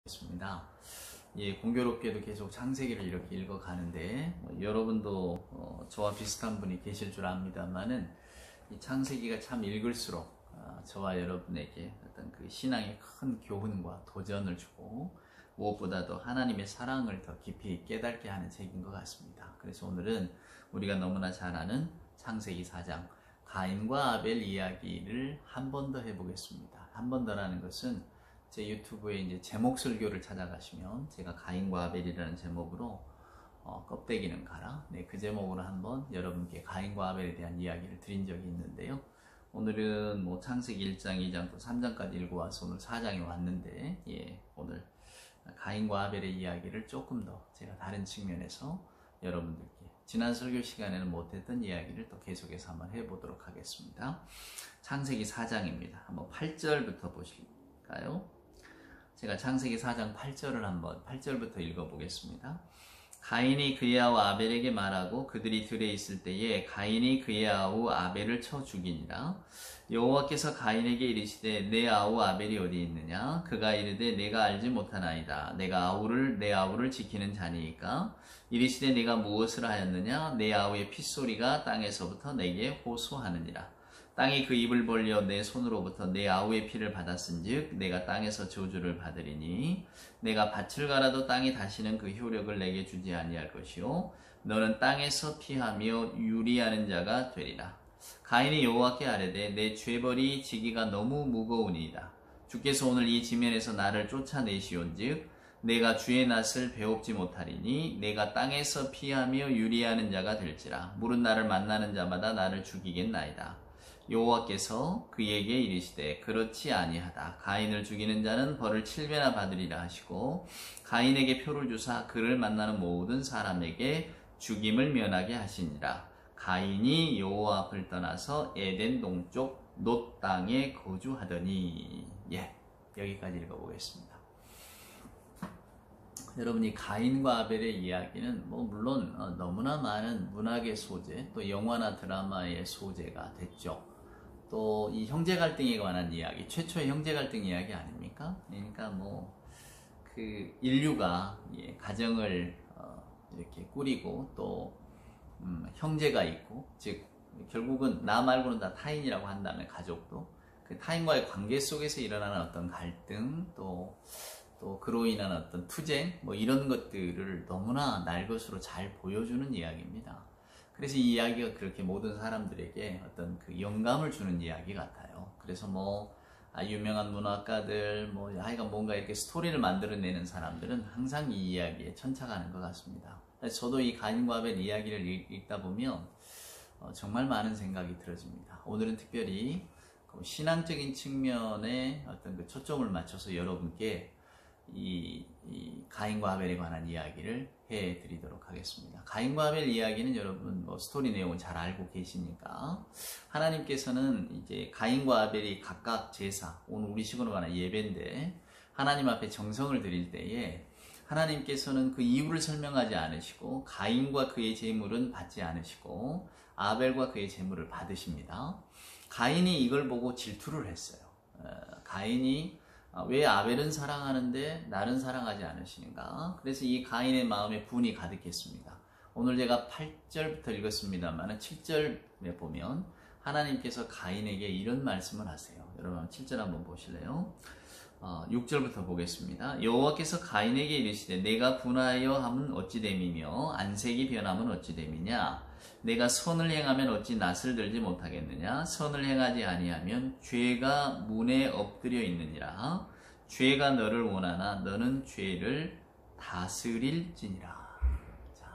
있습니다. 예, 공교롭게도 계속 창세기를 이렇게 읽어가는데 여러분도 저와 비슷한 분이 계실 줄 압니다만은 이 창세기가 참 읽을수록 저와 여러분에게 어떤 그 신앙의 큰 교훈과 도전을 주고 무엇보다도 하나님의 사랑을 더 깊이 깨닫게 하는 책인 것 같습니다. 그래서 오늘은 우리가 너무나 잘 아는 창세기 4장 가인과 아벨 이야기를 한 번 더 해보겠습니다. 한 번 더라는 것은 제 유튜브에 이제 제목 설교를 찾아가시면 제가 가인과 아벨이라는 제목으로 껍데기는 가라, 그 제목으로 한번 여러분께 가인과 아벨에 대한 이야기를 드린 적이 있는데요. 오늘은 뭐 창세기 1장, 2장, 또 3장까지 읽어와서 오늘 4장에 왔는데, 오늘 가인과 아벨의 이야기를 조금 더 제가 다른 측면에서 여러분들께 지난 설교 시간에는 못했던 이야기를 또 계속해서 한번 해보도록 하겠습니다. 창세기 4장입니다. 한번 8절부터 보실까요? 제가 창세기 4장 8절을 한번 8절부터 읽어보겠습니다. 가인이 그의 아우 아벨에게 말하고 그들이 들에 있을 때에 가인이 그의 아우 아벨을 쳐 죽이니라. 여호와께서 가인에게 이르시되 내 아우 아벨이 어디 있느냐? 그가 이르되 내가 알지 못하나이다. 내가 내 아우를 지키는 자니이까. 이르시되 내가 무엇을 하였느냐? 내 아우의 핏소리가 땅에서부터 내게 호소하느니라. 땅이 그 입을 벌려 내 손으로부터 내 아우의 피를 받았은즉 내가 땅에서 저주를 받으리니 내가 밭을 갈아도 땅이 다시는 그 효력을 내게 주지 아니할 것이요 너는 땅에서 피하며 유리하는 자가 되리라. 가인이 여호와께 아뢰되 내 죄벌이 지기가 너무 무거우니이다. 주께서 오늘 이 지면에서 나를 쫓아내시온즉 내가 주의 낯을 배웁지 못하리니 내가 땅에서 피하며 유리하는 자가 될지라. 물은 나를 만나는 자마다 나를 죽이겠나이다. 여호와께서 그에게 이르시되 그렇지 아니하다. 가인을 죽이는 자는 벌을 7배나 받으리라 하시고 가인에게 표를 주사 그를 만나는 모든 사람에게 죽임을 면하게 하시니라. 가인이 여호와 앞을 떠나서 에덴 동쪽 놋 땅에 거주하더니. 여기까지 읽어보겠습니다. 여러분이 가인과 아벨의 이야기는 물론 너무나 많은 문학의 소재, 또 영화나 드라마의 소재가 됐죠. 또 이 형제 갈등에 관한 이야기, 최초의 형제 갈등 이야기 아닙니까? 그러니까 그 인류가 가정을 이렇게 꾸리고 또 형제가 있고, 즉 결국은 나 말고는 다 타인이라고 한다면 가족도 그 타인과의 관계 속에서 일어나는 어떤 갈등, 또 그로 인한 어떤 투쟁, 이런 것들을 너무나 날것으로 잘 보여주는 이야기입니다. 그래서 이 이야기가 그렇게 모든 사람들에게 어떤 그 영감을 주는 이야기 같아요. 그래서 유명한 문학가들, 하여간 뭔가 이렇게 스토리를 만들어내는 사람들은 항상 이 이야기에 천착하는 것 같습니다. 저도 이 가인과 아벨 이야기를 읽다 보면 정말 많은 생각이 들어집니다. 오늘은 특별히 신앙적인 측면에 어떤 그 초점을 맞춰서 여러분께 이 가인과 아벨에 관한 이야기를 해드리도록 하겠습니다. 가인과 아벨 이야기는 여러분 스토리 내용은 잘 알고 계시니까, 하나님께서는 이제 가인과 아벨이 각각 제사, 오늘 우리식으로 말하는 예배인데 하나님 앞에 정성을 드릴 때에 하나님께서는 그 이유를 설명하지 않으시고 가인과 그의 제물은 받지 않으시고 아벨과 그의 제물을 받으십니다. 가인이 이걸 보고 질투를 했어요. 가인이 왜 아벨은 사랑하는데 나는 사랑하지 않으시는가? 그래서 이 가인의 마음에 분이 가득했습니다. 오늘 제가 8절부터 읽었습니다만 7절에 보면 하나님께서 가인에게 이런 말씀을 하세요. 여러분 7절 한번 보실래요? 6절부터 보겠습니다. 여호와께서 가인에게 이르시되 내가 분하여 함은 어찌 됨이며 안색이 변함은 어찌 됨이냐? 내가 선을 행하면 어찌 낯을 들지 못하겠느냐? 선을 행하지 아니하면 죄가 문에 엎드려 있느니라. 죄가 너를 원하나 너는 죄를 다스릴지니라. 자,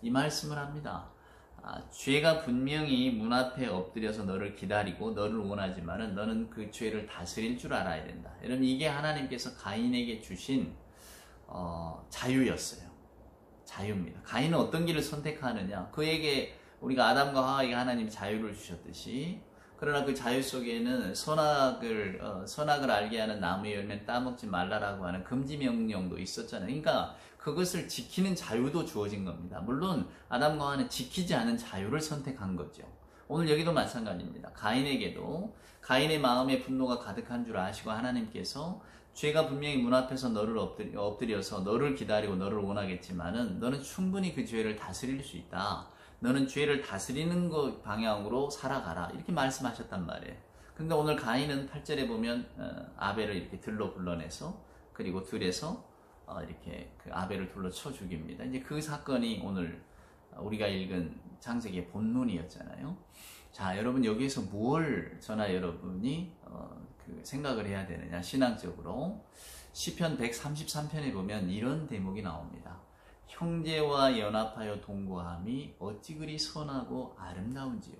이 말씀을 합니다. 죄가 분명히 문 앞에 엎드려서 너를 기다리고 너를 원하지만은 너는 그 죄를 다스릴 줄 알아야 된다. 여러분, 이게 하나님께서 가인에게 주신 자유였어요. 자유입니다. 가인은 어떤 길을 선택하느냐? 그에게 우리가 아담과 하와에게 하나님이 자유를 주셨듯이, 그러나 그 자유 속에는 선악을 알게 하는 나무의 열매는 따먹지 말라라고 하는 금지 명령도 있었잖아요. 그러니까 그것을 지키는 자유도 주어진 겁니다. 물론 아담과 하와는 지키지 않은 자유를 선택한 거죠. 오늘 여기도 마찬가지입니다. 가인에게도 가인의 마음에 분노가 가득한 줄 아시고 하나님께서 죄가 분명히 문 앞에서 너를 엎드려서 너를 기다리고 너를 원하겠지만은 너는 충분히 그 죄를 다스릴 수 있다. 너는 죄를 다스리는 것 방향으로 살아가라. 이렇게 말씀하셨단 말이에요. 근데 오늘 가인은 8절에 보면 아벨을 이렇게 들로 불러내서 그리고 들에서 이렇게 그 아벨을 둘러 쳐 죽입니다. 이제 그 사건이 오늘 우리가 읽은 창세기의 본문이었잖아요. 자, 여러분 여기에서 무엇을 저나 여러분이 그 생각을 해야 되느냐 신앙적으로 시편 133편에 보면 이런 대목이 나옵니다. 형제와 연합하여 동거함이 어찌 그리 선하고 아름다운지요.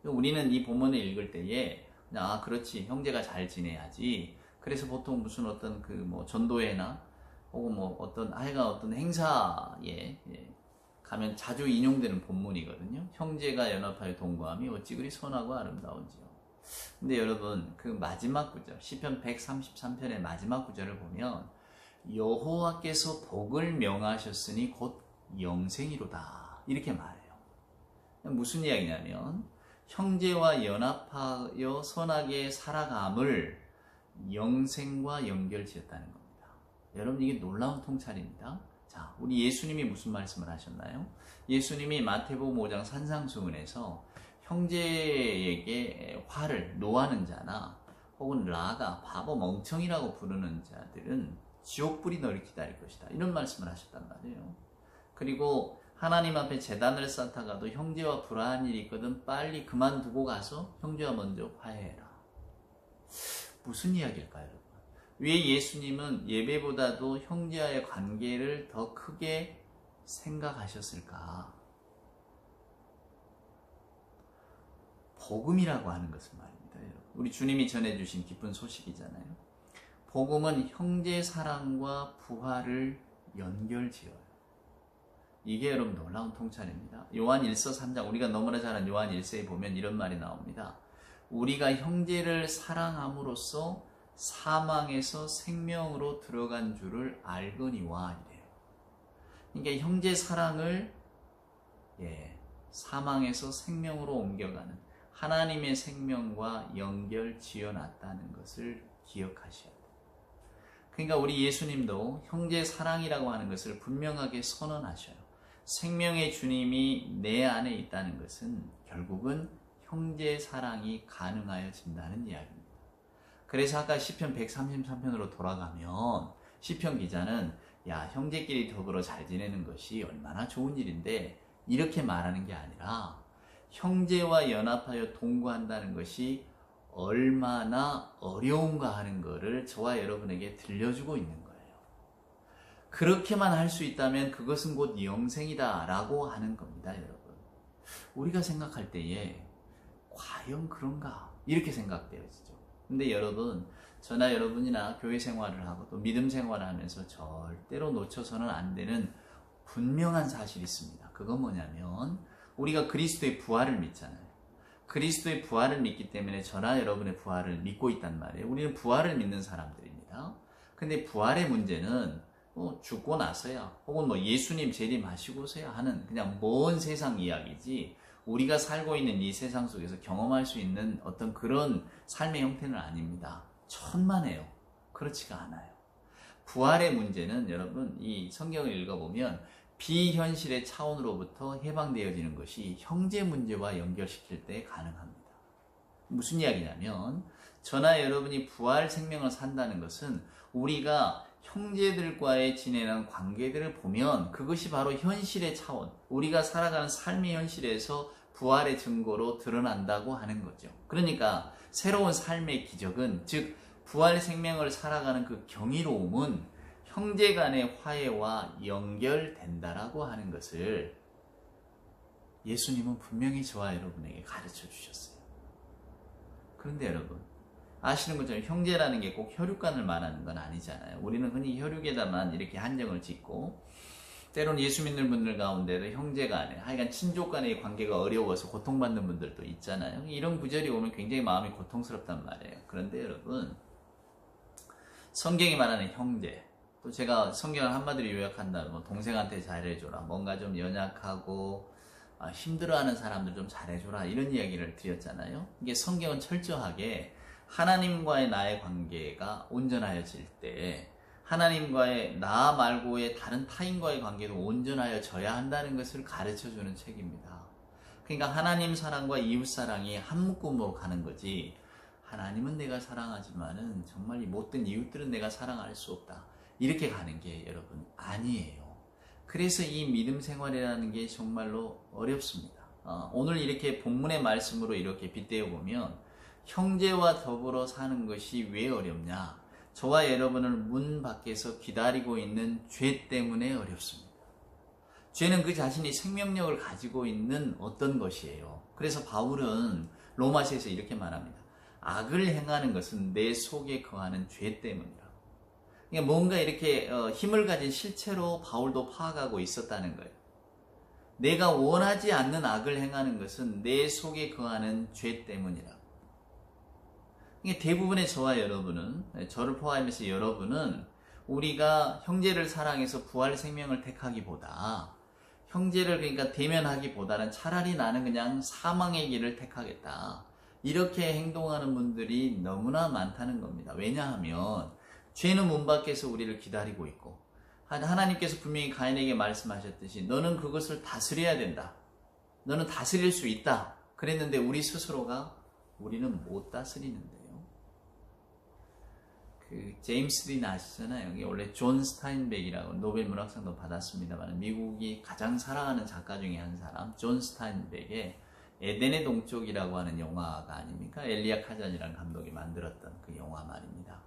우리는 이 본문을 읽을 때에 아 그렇지 형제가 잘 지내야지. 그래서 보통 무슨 어떤 그 뭐 전도회나 혹은 뭐 어떤 하여간 어떤 행사에 가면 자주 인용되는 본문이거든요. 형제가 연합하여 동거함이 어찌 그리 선하고 아름다운지요. 근데 여러분 그 마지막 구절 시편 133편의 마지막 구절을 보면 여호와께서 복을 명하셨으니 곧 영생이로다 이렇게 말해요. 무슨 이야기냐면 형제와 연합하여 선하게 살아감을 영생과 연결지었다는 겁니다. 여러분 이게 놀라운 통찰입니다. 자, 우리 예수님이 무슨 말씀을 하셨나요? 예수님이 마태복음 5장 산상수훈에서 형제에게 화를 노하는 자나 혹은 라가 바보 멍청이라고 부르는 자들은 지옥불이 너를 기다릴 것이다. 이런 말씀을 하셨단 말이에요. 그리고 하나님 앞에 제단을 쌓다가도 형제와 불화한 일이 있거든 빨리 그만두고 가서 형제와 먼저 화해해라. 무슨 이야기일까요, 여러분? 왜 예수님은 예배보다도 형제와의 관계를 더 크게 생각하셨을까? 복음이라고 하는 것은 말입니다, 여러분. 우리 주님이 전해주신 기쁜 소식이잖아요. 복음은 형제 사랑과 부활을 연결지어요. 이게 여러분 놀라운 통찰입니다. 요한 1서 3장 우리가 너무나 잘 아는 요한 1서에 보면 이런 말이 나옵니다. 우리가 형제를 사랑함으로써 사망에서 생명으로 들어간 줄을 알거니와 이래요. 그러니까 형제 사랑을 사망에서 생명으로 옮겨가는 하나님의 생명과 연결 지어놨다는 것을 기억하셔야 돼요. 그러니까 우리 예수님도 형제 사랑이라고 하는 것을 분명하게 선언하셔요. 생명의 주님이 내 안에 있다는 것은 결국은 형제 사랑이 가능하여진다는 이야기입니다. 그래서 아까 시편 133편으로 돌아가면 시편 기자는 야 형제끼리 더불어 잘 지내는 것이 얼마나 좋은 일인데 이렇게 말하는 게 아니라 형제와 연합하여 동거한다는 것이 얼마나 어려운가 하는 것을 저와 여러분에게 들려주고 있는 거예요. 그렇게만 할 수 있다면 그것은 곧 영생이다 라고 하는 겁니다, 여러분. 우리가 생각할 때에 과연 그런가? 이렇게 생각되어지죠. 근데 여러분, 저나 여러분이나 교회 생활을 하고 또 믿음 생활을 하면서 절대로 놓쳐서는 안 되는 분명한 사실이 있습니다. 그건 뭐냐면 우리가 그리스도의 부활을 믿잖아요. 그리스도의 부활을 믿기 때문에 저나 여러분의 부활을 믿고 있단 말이에요. 우리는 부활을 믿는 사람들입니다. 근데 부활의 문제는 죽고 나서야 혹은 예수님 재림하시고서야 하는 그냥 먼 세상 이야기지 우리가 살고 있는 이 세상 속에서 경험할 수 있는 어떤 그런 삶의 형태는 아닙니다. 천만에요. 그렇지가 않아요. 부활의 문제는 여러분 이 성경을 읽어보면 비현실의 차원으로부터 해방되어지는 것이 형제 문제와 연결시킬 때 가능합니다. 무슨 이야기냐면 저나 여러분이 부활 생명을 산다는 것은 우리가 형제들과의 지내는 관계들을 보면 그것이 바로 현실의 차원, 우리가 살아가는 삶의 현실에서 부활의 증거로 드러난다고 하는 거죠. 그러니까 새로운 삶의 기적은 즉 부활 생명을 살아가는 그 경이로움은 형제 간의 화해와 연결된다라고 하는 것을 예수님은 분명히 저와 여러분에게 가르쳐 주셨어요. 그런데 여러분 아시는 것처럼 형제라는 게 꼭 혈육간을 말하는 건 아니잖아요. 우리는 흔히 혈육에다만 이렇게 한정을 짓고 때론 예수 믿는 분들 가운데도 형제 간에 하여간 친족 간의 관계가 어려워서 고통받는 분들도 있잖아요. 이런 구절이 오면 굉장히 마음이 고통스럽단 말이에요. 그런데 여러분 성경이 말하는 형제 또 제가 성경을 한마디로 요약한다면 동생한테 잘해줘라 뭔가 좀 연약하고 힘들어하는 사람들 좀 잘해줘라 이런 이야기를 드렸잖아요. 이게 성경은 철저하게 하나님과의 나의 관계가 온전하여질 때 하나님과의 나 말고의 다른 타인과의 관계도 온전하여져야 한다는 것을 가르쳐주는 책입니다. 그러니까 하나님 사랑과 이웃 사랑이 한 묶음으로 가는 거지, 하나님은 내가 사랑하지만은 정말 이 못된 이웃들은 내가 사랑할 수 없다, 이렇게 가는 게 여러분 아니에요. 그래서 이 믿음 생활이라는 게 정말로 어렵습니다. 오늘 이렇게 본문의 말씀으로 이렇게 빗대어 보면 형제와 더불어 사는 것이 왜 어렵냐? 저와 여러분을 문 밖에서 기다리고 있는 죄 때문에 어렵습니다. 죄는 그 자신이 생명력을 가지고 있는 어떤 것이에요. 그래서 바울은 로마서에서 이렇게 말합니다. 악을 행하는 것은 내 속에 거하는 죄 때문이라고. 그러니까 뭔가 이렇게 힘을 가진 실체로 바울도 파악하고 있었다는 거예요. 내가 원하지 않는 악을 행하는 것은 내 속에 거하는 죄 때문이라고. 대부분의 저와 여러분은, 저를 포함해서 여러분은 우리가 형제를 사랑해서 부활 생명을 택하기보다, 형제를 그러니까 대면하기보다는 차라리 나는 그냥 사망의 길을 택하겠다, 이렇게 행동하는 분들이 너무나 많다는 겁니다. 왜냐하면 죄는 문 밖에서 우리를 기다리고 있고, 하나님께서 분명히 가인에게 말씀하셨듯이 너는 그것을 다스려야 된다, 너는 다스릴 수 있다 그랬는데 우리 스스로가 우리는 못 다스리는데요. 그 제임스 딘 아시잖아요. 여기 원래 존 스타인백이라고 노벨 문학상도 받았습니다만 미국이 가장 사랑하는 작가 중에 한 사람, 존 스타인백의 에덴의 동쪽이라고 하는 영화가 아닙니까? 엘리야 카잔이라는 감독이 만들었던 그 영화 말입니다.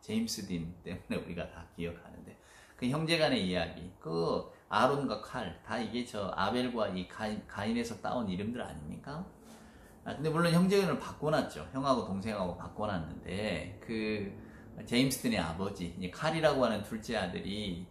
제임스 딘 때문에 우리가 다 기억하는데, 그 형제간의 이야기, 그 아론과 칼, 다 이게 저 아벨과 이 가인에서 따온 이름들 아닙니까? 근데 물론 형제간을 바꿔놨죠. 형하고 동생하고 바꿔놨는데, 그 제임스 딘의 아버지, 칼이라고 하는 둘째 아들이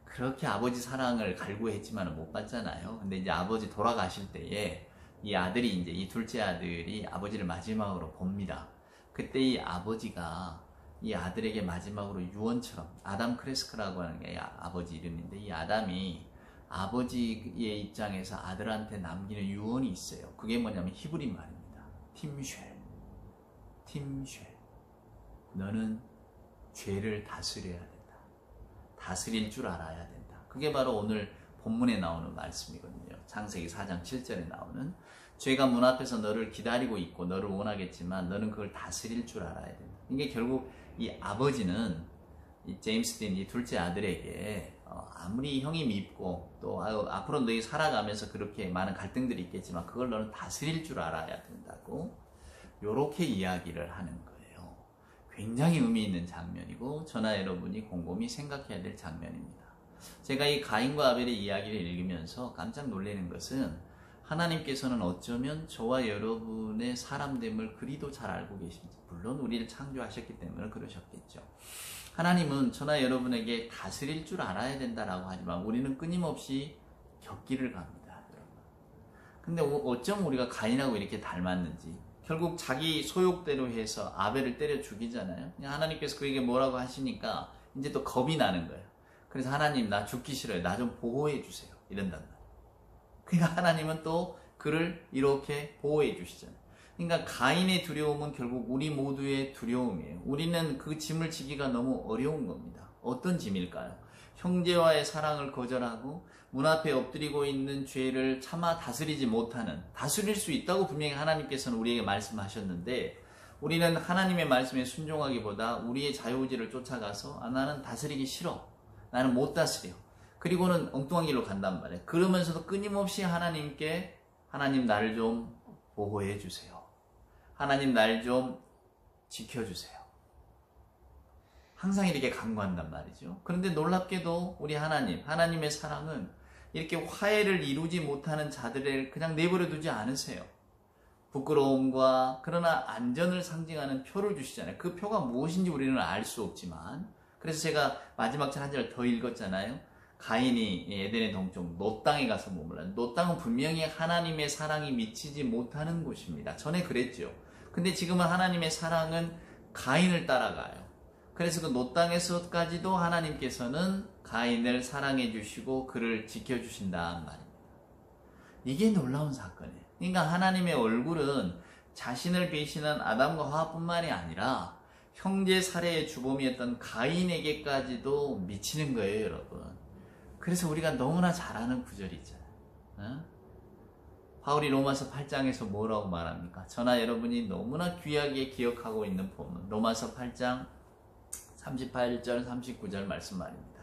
그렇게 아버지 사랑을 갈구했지만 못 받잖아요. 근데 이제 아버지 돌아가실 때에 이 아들이 이제 이 둘째 아들이 아버지를 마지막으로 봅니다. 그때 이 아버지가 이 아들에게 마지막으로 유언처럼, 아담 크레스크라고 하는 게 아버지 이름인데, 이 아담이 아버지의 입장에서 아들한테 남기는 유언이 있어요. 그게 뭐냐면 히브리 말입니다. 팀쉘. 너는 죄를 다스려야 된다. 다스릴 줄 알아야 된다. 그게 바로 오늘 본문에 나오는 말씀이거든요. 창세기 4장 7절에 나오는, 죄가 문 앞에서 너를 기다리고 있고 너를 원하겠지만 너는 그걸 다스릴 줄 알아야 된다. 이게 결국 이 아버지는 이 제임스 딘, 이 둘째 아들에게 아무리 형이 밉고 또 앞으로 너희 살아가면서 그렇게 많은 갈등들이 있겠지만 그걸 너는 다스릴 줄 알아야 된다고, 요렇게 이야기를 하는 거예요. 굉장히 의미 있는 장면이고 저나 여러분이 곰곰이 생각해야 될 장면입니다. 제가 이 가인과 아벨의 이야기를 읽으면서 깜짝 놀라는 것은, 하나님께서는 어쩌면 저와 여러분의 사람됨을 그리도 잘 알고 계신지, 물론 우리를 창조하셨기 때문에 그러셨겠죠. 하나님은 저나 여러분에게 다스릴 줄 알아야 된다라고 하지만 우리는 끊임없이 격기를 갑니다. 근데 어쩜 우리가 가인하고 이렇게 닮았는지, 결국 자기 소욕대로 해서 아벨을 때려 죽이잖아요. 하나님께서 그에게 뭐라고 하시니까 이제 또 겁이 나는 거예요. 그래서 하나님, 나 죽기 싫어요. 나 좀 보호해 주세요. 이런단 말이에요. 그러니까 하나님은 또 그를 이렇게 보호해 주시잖아요. 그러니까 가인의 두려움은 결국 우리 모두의 두려움이에요. 우리는 그 짐을 지기가 너무 어려운 겁니다. 어떤 짐일까요? 형제와의 사랑을 거절하고 문 앞에 엎드리고 있는 죄를 차마 다스리지 못하는, 다스릴 수 있다고 분명히 하나님께서는 우리에게 말씀하셨는데, 우리는 하나님의 말씀에 순종하기보다 우리의 자유의지를 쫓아가서 나는 다스리기 싫어, 나는 못 다스려, 그리고는 엉뚱한 길로 간단 말이에요. 그러면서도 끊임없이 하나님께, 하나님 나를 좀 보호해 주세요, 하나님 날 좀 지켜주세요, 항상 이렇게 간구한단 말이죠. 그런데 놀랍게도 우리 하나님의 사랑은 이렇게 화해를 이루지 못하는 자들을 그냥 내버려 두지 않으세요. 부끄러움과 그러나 안전을 상징하는 표를 주시잖아요. 그 표가 무엇인지 우리는 알 수 없지만, 그래서 제가 마지막 절 한 절 더 읽었잖아요. 가인이 에덴의 동쪽 노 땅에 가서 머물러. 노 땅은 분명히 하나님의 사랑이 미치지 못하는 곳입니다. 전에 그랬죠. 근데 지금은 하나님의 사랑은 가인을 따라가요. 그래서 그 노 땅에서까지도 하나님께서는 가인을 사랑해 주시고 그를 지켜 주신다는 말입니다. 이게 놀라운 사건이에요. 그러니까 하나님의 얼굴은 자신을 배신한 아담과 하와뿐만이 아니라 형제 살해의 주범이었던 가인에게까지도 미치는 거예요, 여러분. 그래서 우리가 너무나 잘 아는 구절이 있잖아요. 어? 바울이 로마서 8장에서 뭐라고 말합니까? 저나 여러분이 너무나 귀하게 기억하고 있는 본문, 로마서 8장 38절 39절 말씀 말입니다.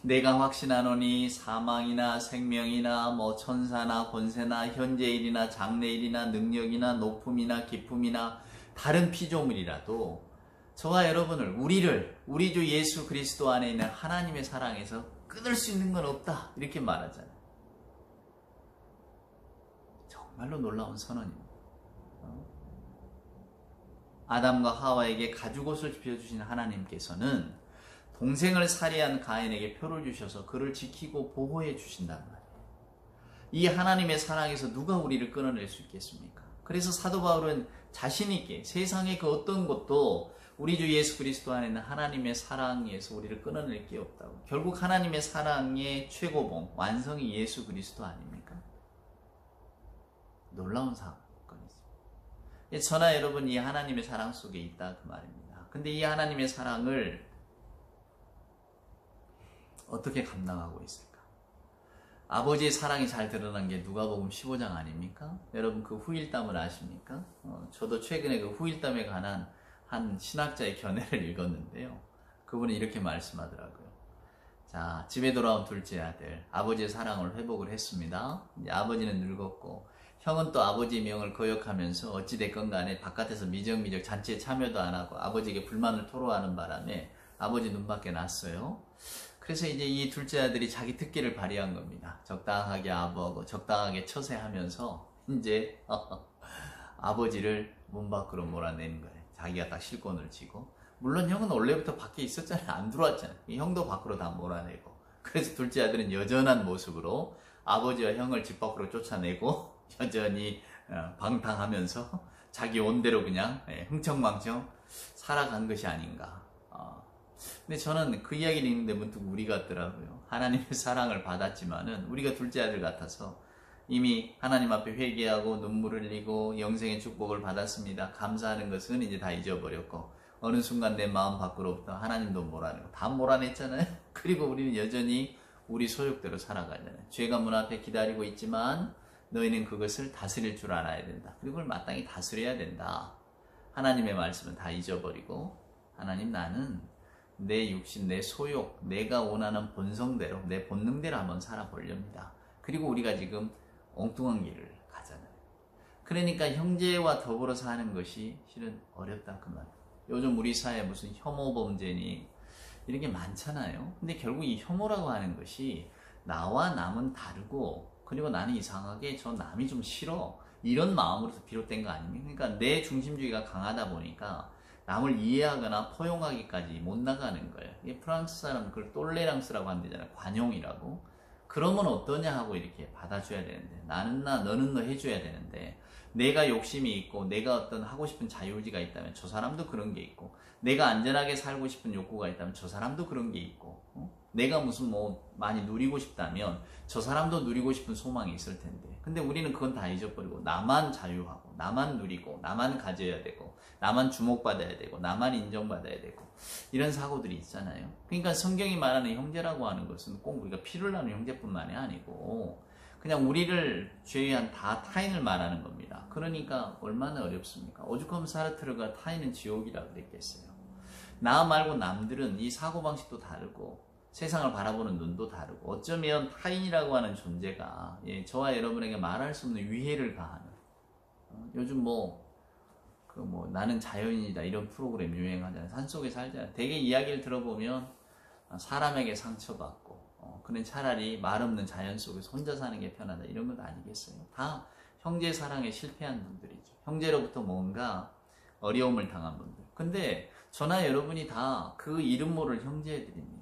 내가 확신하노니 사망이나 생명이나 천사나 권세나 현재일이나 장래일이나 능력이나 높음이나 기쁨이나 다른 피조물이라도 저와 여러분을, 우리 주 예수 그리스도 안에 있는 하나님의 사랑에서 끊을 수 있는 건 없다, 이렇게 말하잖아요. 정말로 놀라운 선언입니다. 아담과 하와에게 가죽옷을 입혀주신 하나님께서는 동생을 살해한 가인에게 표를 주셔서 그를 지키고 보호해 주신단 말이에요. 이 하나님의 사랑에서 누가 우리를 끊어낼 수 있겠습니까? 그래서 사도 바울은 자신 있게 세상의 그 어떤 것도 우리 주 예수 그리스도 안에 있는 하나님의 사랑에서 우리를 끊어낼 게 없다고. 결국 하나님의 사랑의 최고봉, 완성이 예수 그리스도 아닙니까? 놀라운 사건이죠. 저나 여러분 이 하나님의 사랑 속에 있다, 그 말입니다. 근데 이 하나님의 사랑을 어떻게 감당하고 있을까? 아버지의 사랑이 잘 드러난 게 누가복음 15장 아닙니까? 여러분 그 후일담을 아십니까? 저도 최근에 그 후일담에 관한 한 신학자의 견해를 읽었는데요. 그분은 이렇게 말씀하더라고요. 자, 집에 돌아온 둘째 아들, 아버지의 사랑을 회복을 했습니다. 이제 아버지는 늙었고 형은 또 아버지의 명을 거역하면서 어찌됐건 간에 바깥에서 미적미적 잔치에 참여도 안 하고 아버지에게 불만을 토로하는 바람에 아버지 눈밖에 났어요. 그래서 이제 이 둘째 아들이 자기 특기를 발휘한 겁니다. 적당하게 아부하고 적당하게 처세하면서 이제 아버지를 문 밖으로 몰아내는 거예요. 자기가 딱 실권을 쥐고. 물론 형은 원래부터 밖에 있었잖아요. 안 들어왔잖아요. 형도 밖으로 다 몰아내고. 그래서 둘째 아들은 여전한 모습으로 아버지와 형을 집 밖으로 쫓아내고 여전히 방탕하면서 자기 온대로 그냥 흥청망청 살아간 것이 아닌가. 근데 저는 그 이야기를 읽는데 문득 우리 같더라고요. 하나님의 사랑을 받았지만은 우리가 둘째 아들 같아서 이미 하나님 앞에 회개하고 눈물을 흘리고 영생의 축복을 받았습니다. 감사하는 것은 이제 다 잊어버렸고 어느 순간 내 마음 밖으로부터 하나님도 몰아내고 다 몰아냈잖아요. 그리고 우리는 여전히 우리 소욕대로 살아가잖아요. 죄가 문 앞에 기다리고 있지만 너희는 그것을 다스릴 줄 알아야 된다. 그리고 그걸 마땅히 다스려야 된다. 하나님의 말씀은 다 잊어버리고 하나님, 나는 내 육신, 내 소욕, 내가 원하는 본성대로, 내 본능대로 한번 살아보렵니다. 그리고 우리가 지금 엉뚱한 길을 가잖아요. 그러니까 형제와 더불어 사는 것이 실은 어렵다, 그 말. 요즘 우리 사회에 무슨 혐오 범죄니 이런 게 많잖아요. 근데 결국 이 혐오라고 하는 것이 나와 남은 다르고, 그리고 나는 이상하게 저 남이 좀 싫어, 이런 마음으로서 비롯된 거 아닙니까? 그러니까 내 중심주의가 강하다 보니까 남을 이해하거나 포용하기까지 못 나가는 거예요. 이게 프랑스 사람 그걸 똘레랑스라고 한대잖아요. 관용이라고. 그러면 어떠냐 하고 이렇게 받아줘야 되는데, 나는 나, 너는 너 해줘야 되는데, 내가 욕심이 있고 내가 어떤 하고 싶은 자유의지가 있다면 저 사람도 그런 게 있고, 내가 안전하게 살고 싶은 욕구가 있다면 저 사람도 그런 게 있고, 내가 무슨 많이 누리고 싶다면 저 사람도 누리고 싶은 소망이 있을 텐데, 근데 우리는 그건 다 잊어버리고 나만 자유하고 나만 누리고 나만 가져야 되고 나만 주목받아야 되고 나만 인정받아야 되고 이런 사고들이 있잖아요. 그러니까 성경이 말하는 형제라고 하는 것은 꼭 우리가 피를 나눈 형제뿐만이 아니고 그냥 우리를 제외한 다 타인을 말하는 겁니다. 그러니까 얼마나 어렵습니까? 오죽하면 사르트르가 타인은 지옥이라고 그랬겠어요. 나 말고 남들은 이 사고방식도 다르고 세상을 바라보는 눈도 다르고, 어쩌면 타인이라고 하는 존재가 저와 여러분에게 말할 수 없는 위해를 가하는, 요즘 나는 자연인이다 이런 프로그램 유행하잖아요. 산속에 살잖아요. 되게 이야기를 들어보면 사람에게 상처받고, 그는 차라리 말 없는 자연 속에서 혼자 사는 게 편하다 이런 건 아니겠어요? 다 형제 사랑에 실패한 분들이죠. 형제로부터 뭔가 어려움을 당한 분들. 근데 저나 여러분이 다 그 이름 모를 형제들입니다.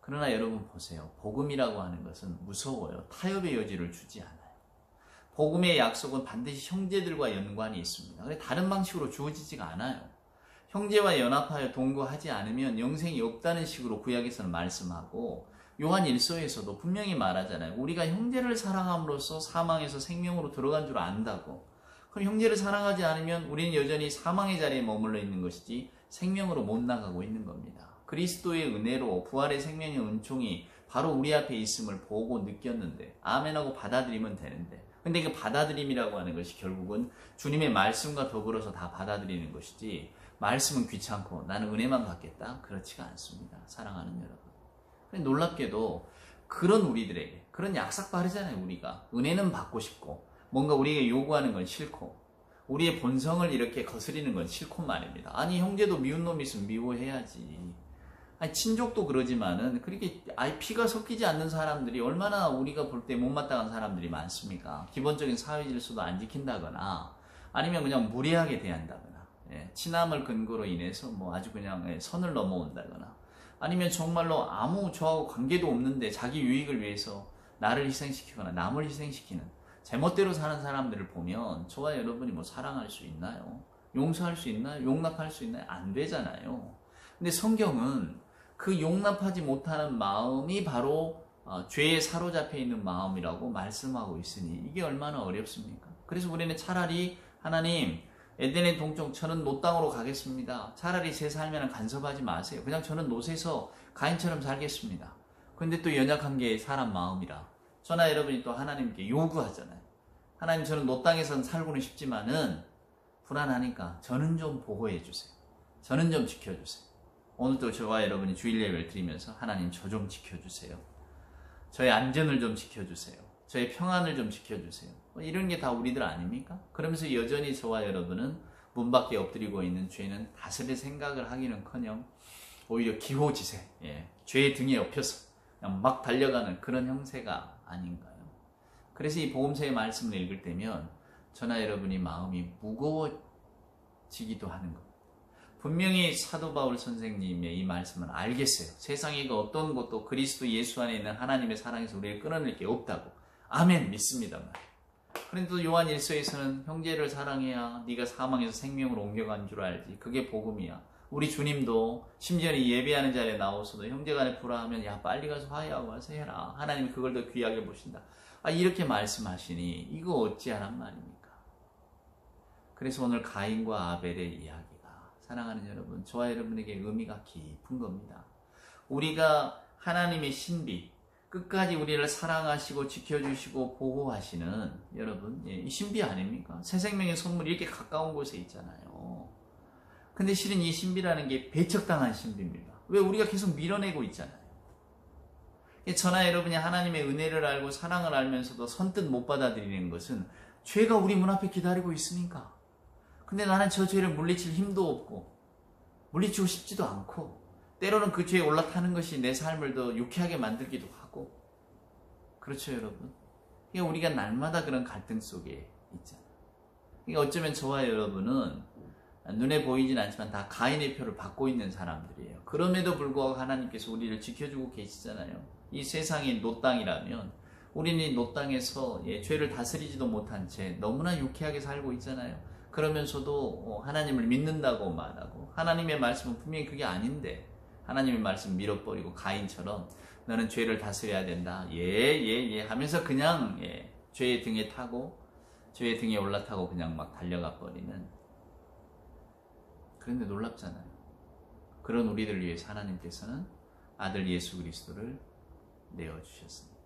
그러나 여러분 보세요. 복음이라고 하는 것은 무서워요. 타협의 여지를 주지 않아요. 복음의 약속은 반드시 형제들과 연관이 있습니다. 그런데 다른 방식으로 주어지지가 않아요. 형제와 연합하여 동거하지 않으면 영생이 없다는 식으로 구약에서는 말씀하고, 요한 1서에서도 분명히 말하잖아요. 우리가 형제를 사랑함으로써 사망에서 생명으로 들어간 줄 안다고. 그럼 형제를 사랑하지 않으면 우리는 여전히 사망의 자리에 머물러 있는 것이지 생명으로 못 나가고 있는 겁니다. 그리스도의 은혜로 부활의 생명의 은총이 바로 우리 앞에 있음을 보고 느꼈는데 아멘하고 받아들이면 되는데, 근데 그 받아들임이라고 하는 것이 결국은 주님의 말씀과 더불어서 다 받아들이는 것이지, 말씀은 귀찮고 나는 은혜만 받겠다, 그렇지가 않습니다. 사랑하는 여러분, 놀랍게도 그런 우리들에게, 그런 약삭 바르잖아요. 우리가 은혜는 받고 싶고 뭔가 우리에게 요구하는 건 싫고 우리의 본성을 이렇게 거스리는 건 싫고 말입니다. 아니, 형제도 미운 놈이 있으면 미워해야지. 아니, 친족도 그러지만은 그렇게 피가 섞이지 않는 사람들이 얼마나 우리가 볼 때 못마땅한 사람들이 많습니까? 기본적인 사회 질서도 안 지킨다거나 아니면 그냥 무례하게 대한다거나, 친함을 근거로 인해서 뭐 아주 그냥 선을 넘어온다거나, 아니면 정말로 아무 저하고 관계도 없는데 자기 유익을 위해서 나를 희생시키거나 남을 희생시키는 제멋대로 사는 사람들을 보면 저와 여러분이 뭐 사랑할 수 있나요? 용서할 수 있나요? 용납할 수 있나요? 안 되잖아요. 근데 성경은 그 용납하지 못하는 마음이 바로 죄에 사로잡혀 있는 마음이라고 말씀하고 있으니 이게 얼마나 어렵습니까? 그래서 우리는 차라리 하나님, 에덴의 동쪽 저는 노 땅으로 가겠습니다. 차라리 제 삶에는 간섭하지 마세요. 그냥 저는 노세서 가인처럼 살겠습니다. 근데 또 연약한 게 사람 마음이라 저나 여러분이 또 하나님께 요구하잖아요. 하나님, 저는 노 땅에선 살고는 싶지만은 불안하니까 저는 좀 보호해 주세요. 저는 좀 지켜주세요. 오늘도 저와 여러분이 주일 예배를 드리면서 하나님, 저 좀 지켜주세요. 저의 안전을 좀 지켜주세요. 저의 평안을 좀 지켜주세요. 이런 게 다 우리들 아닙니까? 그러면서 여전히 저와 여러분은 문 밖에 엎드리고 있는 죄는 다스릴 생각을 하기는커녕 오히려 기호지세, 죄의 등에 엎여서 그냥 막 달려가는 그런 형세가 아닌가요? 그래서 이 복음서의 말씀을 읽을 때면 저나 여러분이 마음이 무거워지기도 하는 겁니다. 분명히 사도 바울 선생님의 이 말씀은 알겠어요. 세상에 그 어떤 것도 그리스도 예수 안에 있는 하나님의 사랑에서 우리를 끊어낼 게 없다고. 아멘, 믿습니다만. 그런데 또 요한 1서에서는 형제를 사랑해야 네가 사망에서 생명으로 옮겨간 줄 알지. 그게 복음이야. 우리 주님도 심지어 이 예배하는 자리에 나와서도 형제간에 불화하면 야 빨리 가서 화해하고 와서 해라. 하나님이 그걸 더 귀하게 보신다. 이렇게 말씀하시니 이거 어찌하란 말입니까? 그래서 오늘 가인과 아벨의 이야기가, 사랑하는 여러분, 저와 여러분에게 의미가 깊은 겁니다. 우리가 하나님의 신비, 끝까지 우리를 사랑하시고 지켜주시고 보호하시는 여러분, 이 신비 아닙니까? 새 생명의 선물이 이렇게 가까운 곳에 있잖아요. 근데 실은 이 신비라는 게 배척당한 신비입니다. 왜? 우리가 계속 밀어내고 있잖아요. 저나 여러분이 하나님의 은혜를 알고 사랑을 알면서도 선뜻 못 받아들이는 것은 죄가 우리 문 앞에 기다리고 있으니까. 근데 나는 저 죄를 물리칠 힘도 없고 물리치고 싶지도 않고, 때로는 그 죄에 올라타는 것이 내 삶을 더 유쾌하게 만들기도 하고, 그렇죠 여러분? 그러니까 우리가 날마다 그런 갈등 속에 있잖아요. 그러니까 어쩌면 저와 여러분은 눈에 보이진 않지만 다 가인의 표를 받고 있는 사람들이에요. 그럼에도 불구하고 하나님께서 우리를 지켜주고 계시잖아요. 이 세상이 노 땅이라면 우리는 이 노 땅에서 죄를 다스리지도 못한 채 너무나 유쾌하게 살고 있잖아요. 그러면서도 하나님을 믿는다고 말하고, 하나님의 말씀은 분명히 그게 아닌데 하나님의 말씀 밀어버리고 가인처럼 너는 죄를 다스려야 된다, 예 하면서 그냥 죄의 등에 타고 죄의 등에 올라타고 그냥 막 달려가 버리는. 그런데 놀랍잖아요. 그런 우리들을 위해서 하나님께서는 아들 예수 그리스도를 내어주셨습니다.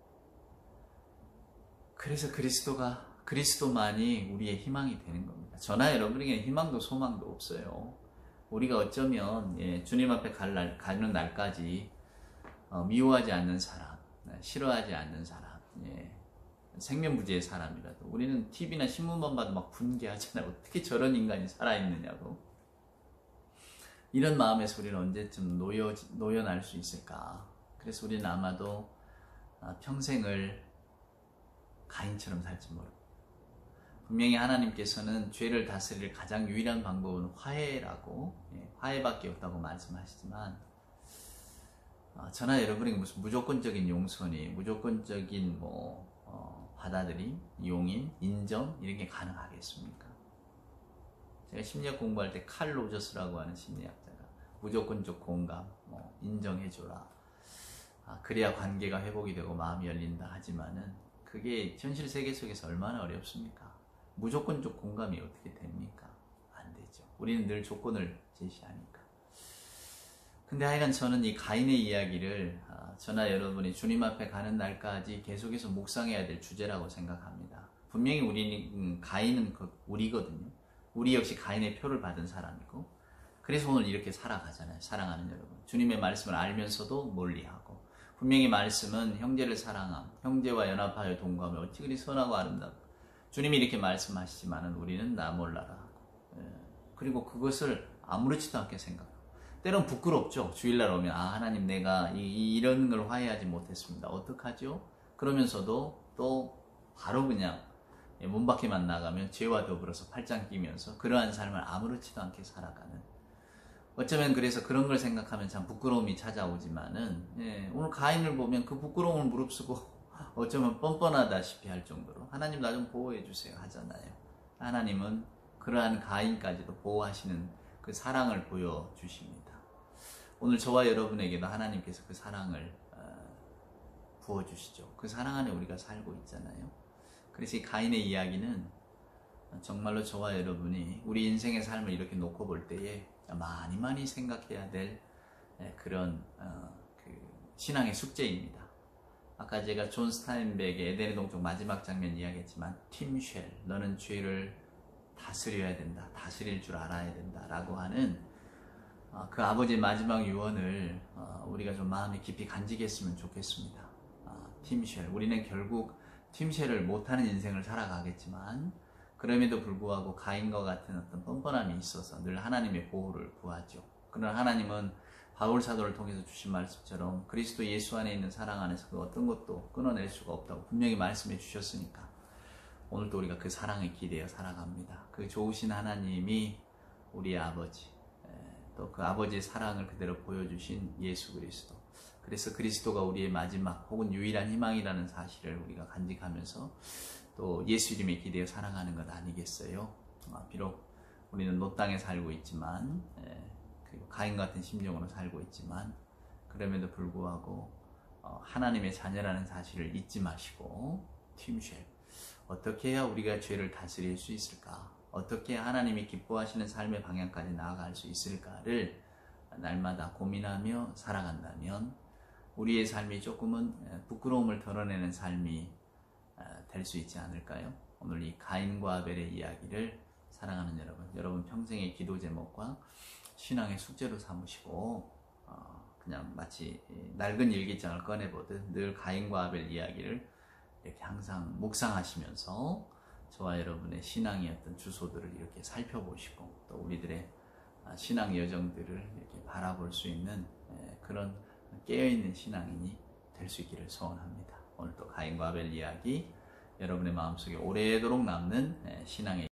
그래서 그리스도만이 우리의 희망이 되는 겁니다. 저나 여러분에게 희망도 소망도 없어요. 우리가 어쩌면 주님 앞에 가는 날까지 미워하지 않는 사람, 싫어하지 않는 사람, 생면부지의 사람이라도 우리는 TV나 신문만 봐도 막 분개하잖아요. 어떻게 저런 인간이 살아있느냐고. 이런 마음에서 우리는 언제쯤 놓여날 수 있을까? 그래서 우리는 아마도 평생을 가인처럼 살지 모르고, 분명히 하나님께서는 죄를 다스릴 가장 유일한 방법은 화해라고, 화해밖에 없다고 말씀하시지만, 저나 여러분에게 무슨 무조건적인 용서니, 무조건적인 받아들임, 용인, 인정 이런 게 가능하겠습니까? 제가 심리학 공부할 때 칼 로저스라고 하는 심리학자가 무조건적 공감, 인정해줘라, 그래야 관계가 회복이 되고 마음이 열린다 하지만은 그게 현실 세계 속에서 얼마나 어렵습니까? 무조건적 공감이 어떻게 됩니까? 안 되죠. 우리는 늘 조건을 제시하니까. 근데 하여간 저는 이 가인의 이야기를 저나 여러분이 주님 앞에 가는 날까지 계속해서 묵상해야 될 주제라고 생각합니다. 분명히 우리는 가인은 우리거든요. 우리 역시 가인의 표를 받은 사람이고, 그래서 오늘 이렇게 살아가잖아요. 사랑하는 여러분, 주님의 말씀을 알면서도 멀리하고, 분명히 말씀은 형제를 사랑함, 형제와 연합하여 동거하며 어찌 그리 선하고 아름답고, 주님이 이렇게 말씀하시지만은 우리는 나 몰라라 하고, 그리고 그것을 아무렇지도 않게 생각하고, 때론 부끄럽죠. 주일날 오면 하나님 내가 이런 걸 화해하지 못했습니다. 어떡하죠? 그러면서도 또 바로 그냥 문 밖에만 나가면 죄와 더불어서 팔짱 끼면서 그러한 삶을 아무렇지도 않게 살아가는, 어쩌면 그래서 그런 걸 생각하면 참 부끄러움이 찾아오지만은, 오늘 가인을 보면 그 부끄러움을 무릅쓰고 어쩌면 뻔뻔하다시피 할 정도로 하나님 나 좀 보호해 주세요 하잖아요. 하나님은 그러한 가인까지도 보호하시는 그 사랑을 보여주십니다. 오늘 저와 여러분에게도 하나님께서 그 사랑을 부어주시죠. 그 사랑 안에 우리가 살고 있잖아요. 그래서 이 가인의 이야기는 정말로 저와 여러분이 우리 인생의 삶을 이렇게 놓고 볼 때에 많이 생각해야 될 그런 그 신앙의 숙제입니다. 아까 제가 존 스타인백의 에덴의 동쪽 마지막 장면 이야기했지만, 팀쉘, 너는 죄를 다스려야 된다, 다스릴 줄 알아야 된다 라고 하는 그 아버지의 마지막 유언을 우리가 좀 마음에 깊이 간직했으면 좋겠습니다. 팀쉘, 우리는 결국 팀쉘을 못하는 인생을 살아가겠지만, 그럼에도 불구하고 가인과 같은 어떤 뻔뻔함이 있어서 늘 하나님의 보호를 구하죠. 그러나 하나님은 바울 사도를 통해서 주신 말씀처럼 그리스도 예수 안에 있는 사랑 안에서 그 어떤 것도 끊어낼 수가 없다고 분명히 말씀해 주셨으니까 오늘도 우리가 그 사랑에 기대어 살아갑니다. 그 좋으신 하나님이 우리의 아버지, 또 그 아버지의 사랑을 그대로 보여주신 예수 그리스도, 그래서 그리스도가 우리의 마지막 혹은 유일한 희망이라는 사실을 우리가 간직하면서 또 예수 이름에 기대어 살아가는 것 아니겠어요? 비록 우리는 노 땅에 살고 있지만, 그리고 가인 같은 심정으로 살고 있지만, 그럼에도 불구하고 하나님의 자녀라는 사실을 잊지 마시고, 팀쉘, 어떻게 해야 우리가 죄를 다스릴 수 있을까? 어떻게 하나님이 기뻐하시는 삶의 방향까지 나아갈 수 있을까를 날마다 고민하며 살아간다면 우리의 삶이 조금은 부끄러움을 덜어내는 삶이 될 수 있지 않을까요? 오늘 이 가인과 아벨의 이야기를 사랑하는 여러분 평생의 기도 제목과 신앙의 숙제로 삼으시고 그냥 마치 낡은 일기장을 꺼내보듯 늘 가인과 아벨 이야기를 이렇게 항상 묵상하시면서 저와 여러분의 신앙의 어떤 주소들을 이렇게 살펴보시고 또 우리들의 신앙 여정들을 이렇게 바라볼 수 있는 그런 깨어있는 신앙인이 될 수 있기를 소원합니다. 오늘 또 가인과 아벨 이야기 여러분의 마음속에 오래도록 남는 신앙의